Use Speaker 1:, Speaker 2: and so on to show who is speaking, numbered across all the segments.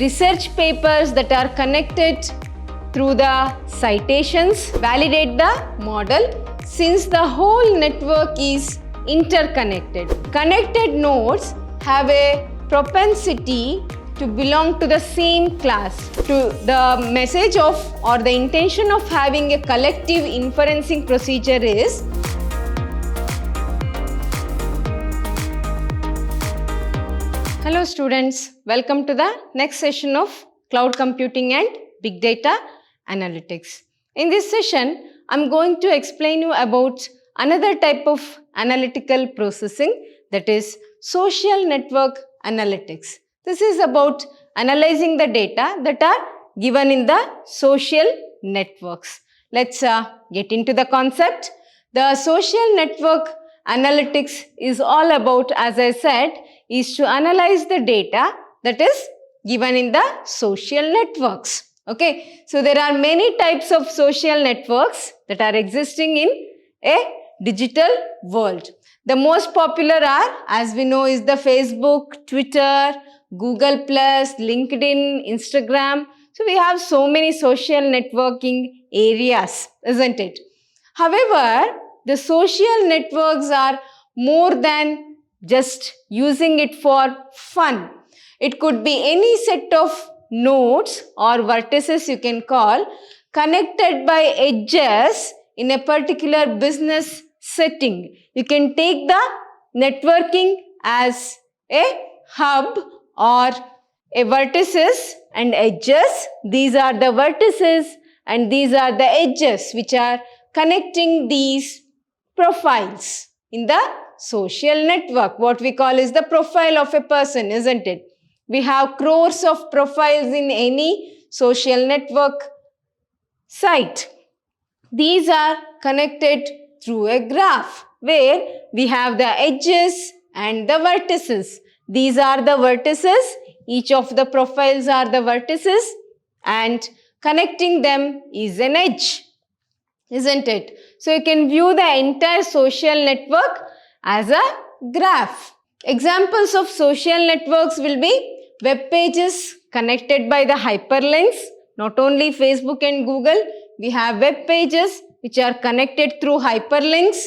Speaker 1: research papers that are connected through the citations, validate the model since the whole network is interconnected. Connected nodes have a propensity to belong to the same class. To the message of or the intention of having a collective inferencing procedure is Hello students, welcome to the next session of Cloud Computing and Big Data Analytics. In this session, I'm going to explain you about another type of analytical processing, that is social network analytics. This is about analyzing the data that are given in the social networks. Let's get into the concept. The social network analytics is all about, as I said, is to analyze the data that is given in the social networks. Okay, so there are many types of social networks that are existing in a digital world. The most popular are, as we know, is the Facebook, Twitter, Google+, LinkedIn, Instagram. So we have so many social networking areas, isn't it? However, the social networks are more than just using it for fun. It could be any set of nodes or vertices you can call connected by edges in a particular business setting. You can take the networking as a hub or a vertices and edges. These are the vertices and these are the edges which are connecting these profiles in the social network. What we call is the profile of a person, isn't it? We have crores of profiles in any social network site. These are connected through a graph where we have the edges and the vertices. These are the vertices. Each of the profiles are the vertices and connecting them is an edge, isn't it? So you can view the entire social network as a graph. Examples of social networks will be web pages connected by the hyperlinks. Not only Facebook and Google, we have web pages which are connected through hyperlinks.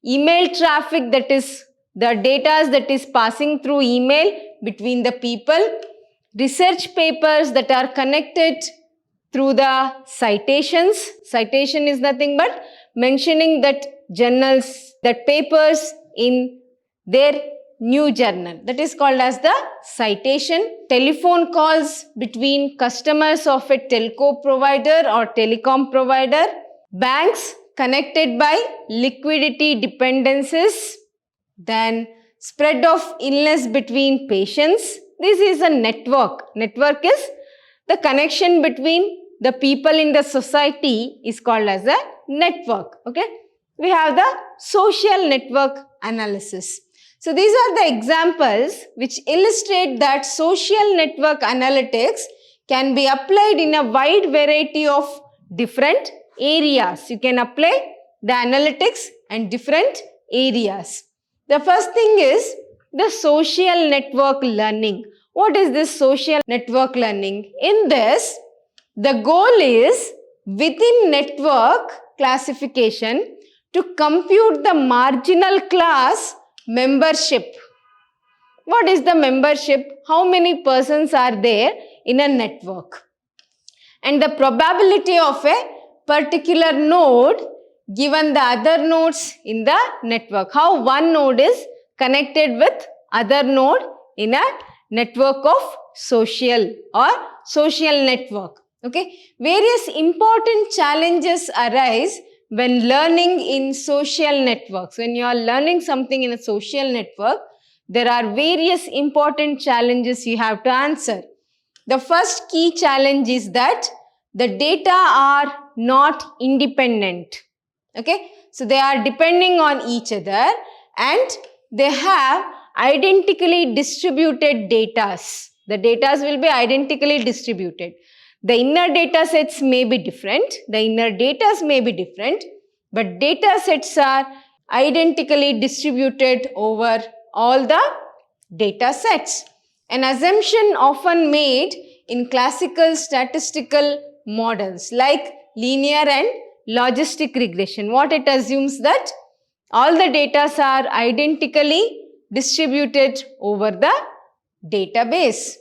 Speaker 1: Email traffic, that is the data that is passing through email between the people. Research papers that are connected through the citations. Citation is nothing but mentioning that journals, that papers in their new journal. That is called as the citation. Telephone calls between customers of a telco provider or telecom provider. Banks connected by liquidity dependencies. Then spread of illness between patients. This is a network. Network is the connection between the people in the society is called as a network. Okay. We have the social network analysis. So these are the examples which illustrate that social network analytics can be applied in a wide variety of different areas. You can apply the analytics in different areas. The first thing is the social network learning. What is this social network learning? In this, the goal is within network classification to compute the marginal class membership. What is the membership? How many persons are there in a network? And the probability of a particular node given the other nodes in the network. How one node is connected with other node in a network of social or social network. Okay. Various important challenges arise when learning in social networks. When you are learning something in a social network, there are various important challenges you have to answer. The first key challenge is that the data are not independent. Okay. So they are depending on each other and they have identically distributed datas. The datas will be identically distributed. The inner data sets may be different, the inner datas may be different, but data sets are identically distributed over all the data sets. An assumption often made in classical statistical models like linear and logistic regression. What it assumes that all the data are identically distributed over the database.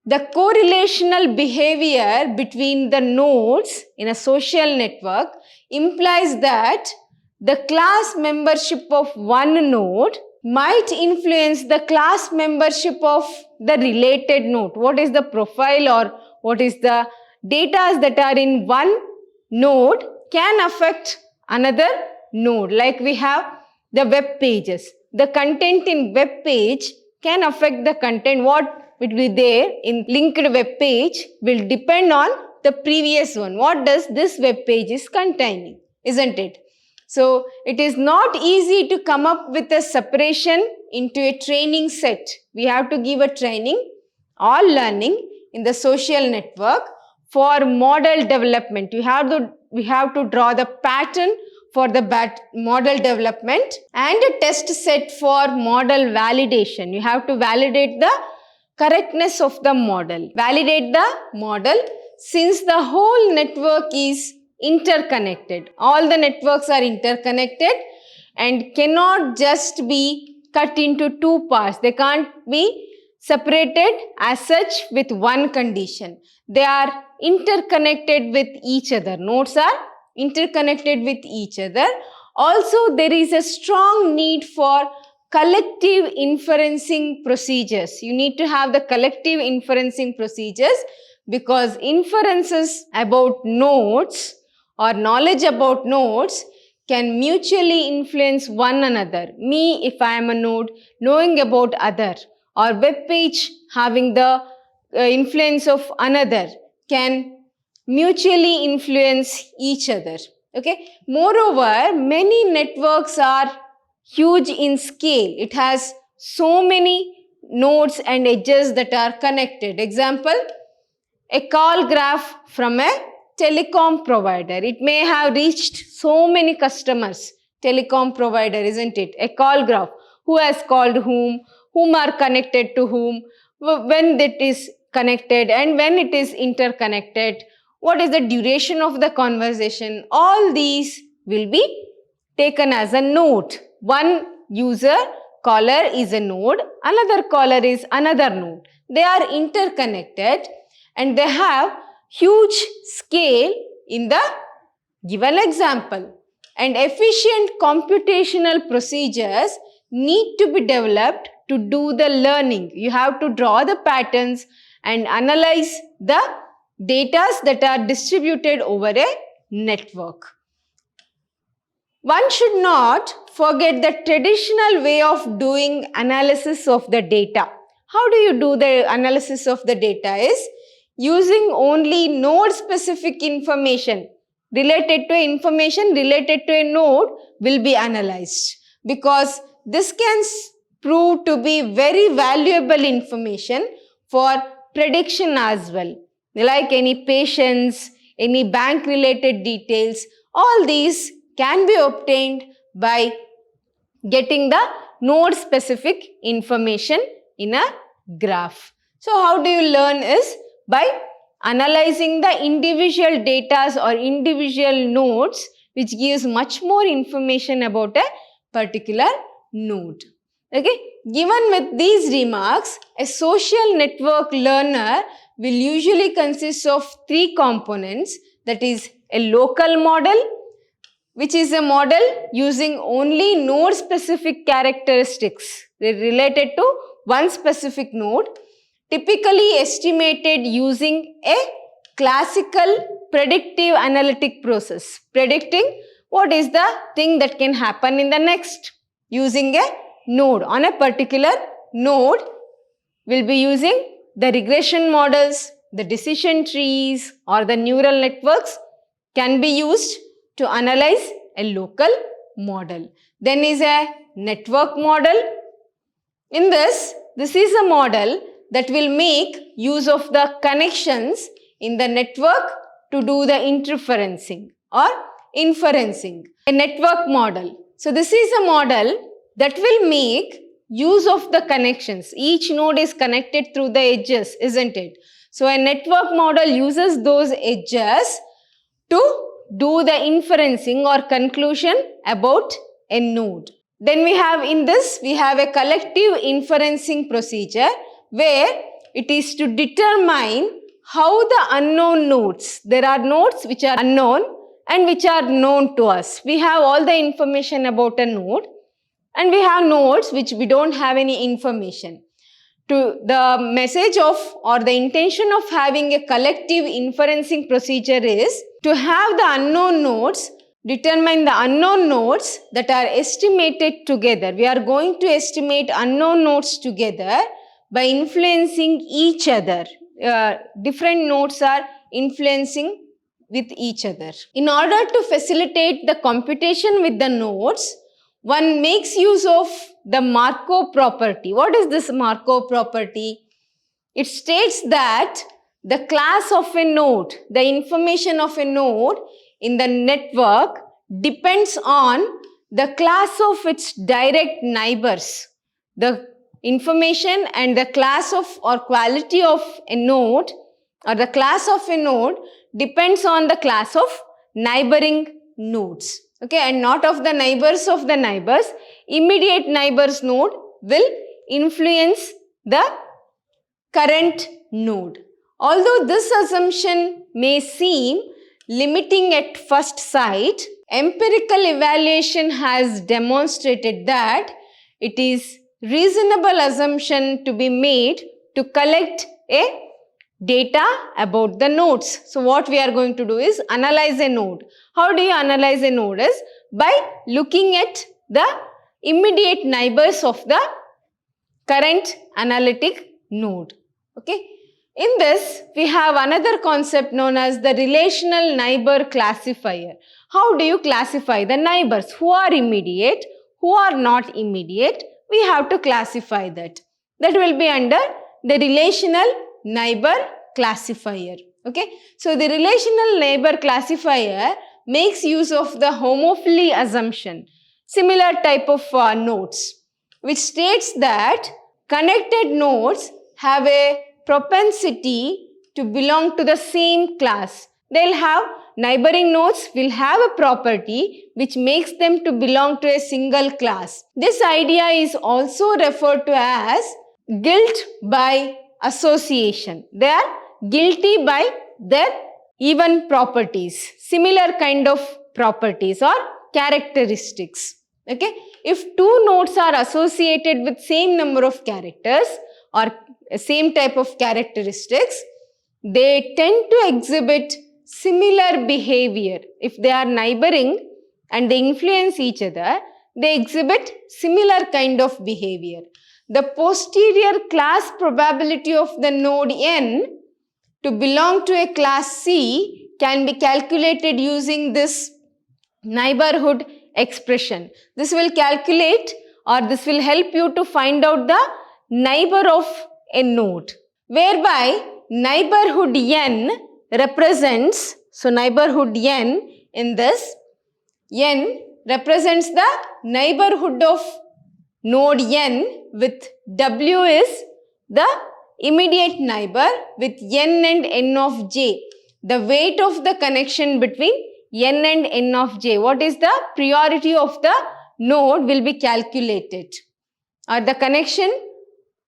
Speaker 1: The correlational behavior between the nodes in a social network implies that the class membership of one node might influence the class membership of the related node. What is the profile or what is the data that are in one node can affect another node. Like we have the web pages. The content in web page can affect the content. What will be there in linked web page will depend on the previous one. What does this web page is containing, isn't it? So it is not easy to come up with a separation into a training set. We have to give a training or learning in the social network for model development. We have to draw the pattern for the model development and a test set for model validation. You have to validate the correctness of the model. Validate the model since the whole network is interconnected. All the networks are interconnected and cannot just be cut into two parts. They can't be separated as such with one condition. They are interconnected with each other. Nodes are interconnected with each other. Also, there is a strong need for collective inferencing procedures. You need to have the collective inferencing procedures because inferences about nodes or knowledge about nodes can mutually influence one another. Me, if I am a node, knowing about other, or web page having the influence of another can mutually influence each other. Okay. Moreover, many networks are huge in scale. It has so many nodes and edges that are connected. Example, a call graph from a telecom provider. It may have reached so many customers. Telecom provider, isn't it? A call graph. Who has called whom are connected to whom, when it is connected and when it is interconnected. What is the duration of the conversation? All these will be taken as a node. One user caller is a node, another caller is another node. They are interconnected and they have huge scale in the given example. And efficient computational procedures need to be developed to do the learning. You have to draw the patterns and analyze the data that are distributed over a network. One should not forget the traditional way of doing analysis of the data. How do you do the analysis of the data is using only node-specific information related to a node will be analyzed because this can prove to be very valuable information for prediction as well. Like any patients, any bank-related details, all these can be obtained by getting the node-specific information in a graph. So how do you learn is by analyzing the individual data or individual nodes, which gives much more information about a particular node. Okay, given with these remarks, a social network learner will usually consist of three components, that is a local model, which is a model using only node-specific characteristics related to one specific node, typically estimated using a classical predictive analytic process, predicting what is the thing that can happen in the next using a node. On a particular node, we'll be using the regression models, the decision trees or the neural networks can be used to analyze a local model. Then is a network model. In this is a model that will make use of the connections in the network to do the interferencing or inferencing. A network model. So this is a model that will make use of the connections. Each node is connected through the edges, isn't it? So a network model uses those edges to do the inferencing or conclusion about a node. Then we have a collective inferencing procedure where it is to determine how the unknown nodes, there are nodes which are unknown and which are known to us. We have all the information about a node and we have nodes which we don't have any information. To the message of or the intention of having a collective inferencing procedure is to have the unknown nodes, determine the unknown nodes that are estimated together. We are going to estimate unknown nodes together by influencing each other. Different nodes are influencing with each other. In order to facilitate the computation with the nodes, one makes use of the Markov property. What is this Markov property? It states that the class of a node, the information of a node in the network depends on the class of its direct neighbors. The information and the class of or quality of a node or the class of a node depends on the class of neighboring nodes. Okay, and not of the neighbors of the neighbors. Immediate neighbors node will influence the current node. Although this assumption may seem limiting at first sight, empirical evaluation has demonstrated that it is reasonable assumption to be made to collect a data about the nodes. So what we are going to do is analyze a node. How do you analyze a node? Is by looking at the immediate neighbors of the current analytic node. Okay. In this, we have another concept known as the relational neighbor classifier. How do you classify the neighbors? Who are immediate, who are not immediate? We have to classify that. That will be under the relational neighbor classifier. Okay. So the relational neighbor classifier makes use of the homophily assumption, similar type of nodes, which states that connected nodes have a propensity to belong to the same class. They'll have neighboring nodes will have a property which makes them to belong to a single class. This idea is also referred to as guilt by association. They are guilty by their even properties, similar kind of properties or characteristics. Okay, if two nodes are associated with same number of characters or same type of characteristics, they tend to exhibit similar behavior. If they are neighboring and they influence each other, they exhibit similar kind of behavior. The posterior class probability of the node N to belong to a class C can be calculated using this neighborhood expression. This will calculate or this will help you to find out the neighbor of a node, whereby neighborhood N represents, so neighborhood N in this, N represents the neighborhood of node N with W is the immediate neighbor with N and N of J. The weight of the connection between N and N of J. What is the priority of the node will be calculated. Or the connection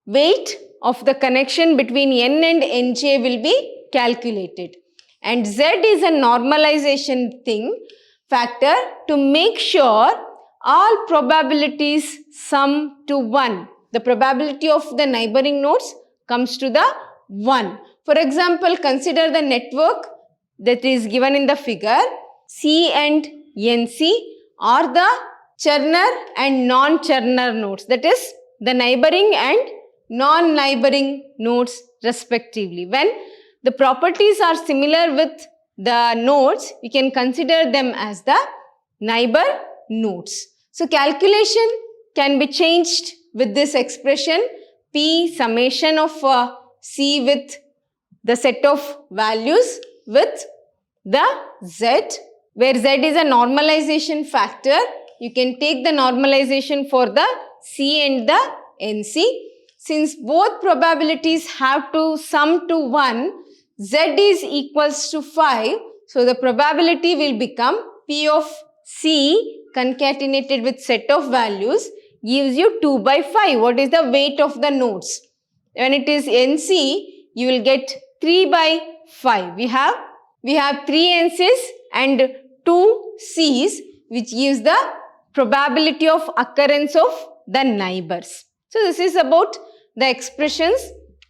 Speaker 1: weight of the connection between N and Nj will be calculated. And Z is a normalization factor to make sure all probabilities sum to 1. The probability of the neighboring nodes comes to the 1. For example, consider the network that is given in the figure. C and NC are the Cherner and non-Cherner nodes. That is the neighboring and non-neighboring nodes respectively. When the properties are similar with the nodes, we can consider them as the neighbor nodes. So calculation can be changed with this expression P summation of C with the set of values with the Z, where Z is a normalization factor. You can take the normalization for the C and the NC. since both probabilities have to sum to 1, z is equals to 5. So the probability will become P of C concatenated with set of values gives you 2 by 5. What is the weight of the nodes? When it is NC, you will get 3 by 5. We have 3 NCs and 2 Cs, which gives the probability of occurrence of the neighbors. So this is about the expressions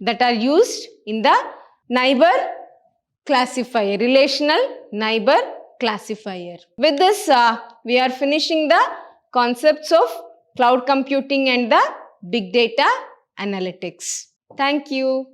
Speaker 1: that are used in the neighbor classifier, relational neighbor classifier. With this, we are finishing the concepts of cloud computing and the big data analytics. Thank you.